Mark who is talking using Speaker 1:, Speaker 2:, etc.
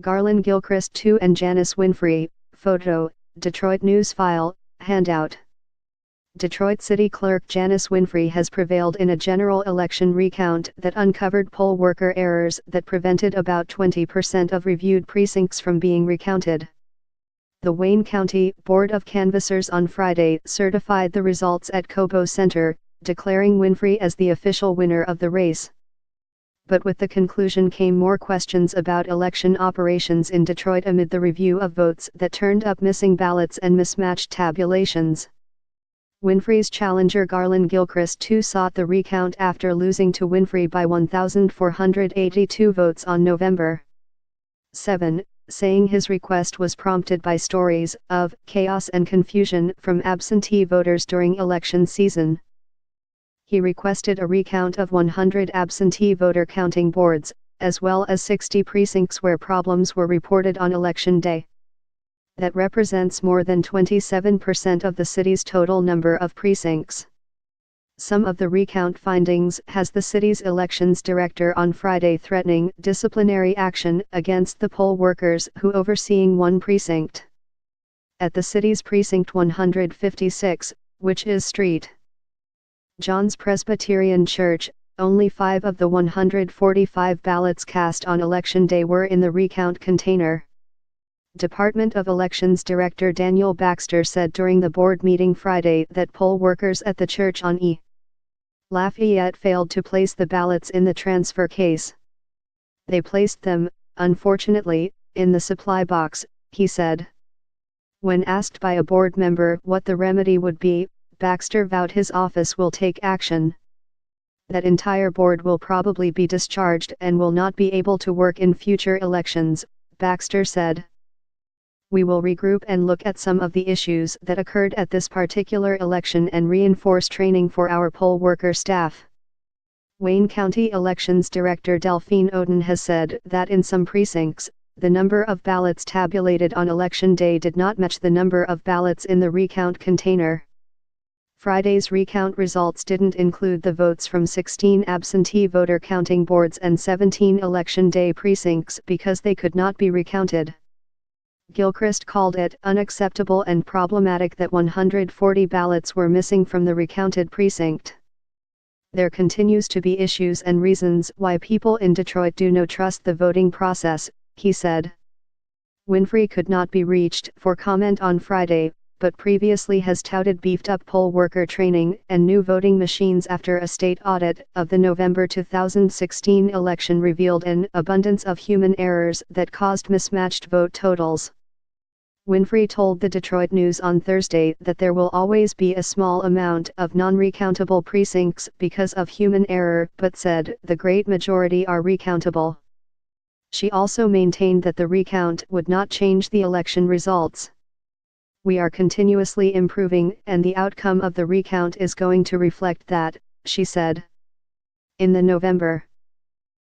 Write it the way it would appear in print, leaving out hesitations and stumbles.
Speaker 1: Garland Gilchrist 2 and Janice Winfrey, photo, Detroit News File, handout. Detroit City Clerk Janice Winfrey has prevailed in a general election recount that uncovered poll worker errors that prevented about 20% of reviewed precincts from being recounted. The Wayne County Board of Canvassers on Friday certified the results at Cobo Center, declaring Winfrey as the official winner of the race. But with the conclusion came more questions about election operations in Detroit amid the review of votes that turned up missing ballots and mismatched tabulations. Winfrey's challenger Garland Gilchrist II sought the recount after losing to Winfrey by 1,482 votes on November 7, saying his request was prompted by stories of chaos and confusion from absentee voters during election season. He requested a recount of 100 absentee voter counting boards, as well as 60 precincts where problems were reported on election day. That represents more than 27% of the city's total number of precincts. Some of the recount findings has the city's elections director on Friday threatening disciplinary action against the poll workers who overseeing one precinct. At the city's precinct 156, which is St. John's Presbyterian Church, only 5 of the 145 ballots cast on election day were in the recount container. Department of Elections Director Daniel Baxter said during the board meeting Friday that poll workers at the church on E. Lafayette failed to place the ballots in the transfer case. They placed them, unfortunately, in the supply box, he said. When asked by a board member what the remedy would be, Baxter vowed his office will take action. That entire board will probably be discharged and will not be able to work in future elections, Baxter said. We will regroup and look at some of the issues that occurred at this particular election and reinforce training for our poll worker staff. Wayne County Elections Director Delphine Oden has said that in some precincts, the number of ballots tabulated on election day did not match the number of ballots in the recount container. Friday's recount results didn't include the votes from 16 absentee voter counting boards and 17 election day precincts because they could not be recounted. Gilchrist called it unacceptable and problematic that 140 ballots were missing from the recounted precinct. There continues to be issues and reasons why people in Detroit do not trust the voting process, he said. Winfrey could not be reached for comment on Friday, but previously has touted beefed-up poll worker training and new voting machines after a state audit of the November 2016 election revealed an abundance of human errors that caused mismatched vote totals. Winfrey told the Detroit News on Thursday that there will always be a small amount of non-recountable precincts because of human error, but said the great majority are recountable. She also maintained that the recount would not change the election results. We are continuously improving, and the outcome of the recount is going to reflect that, she said. In the November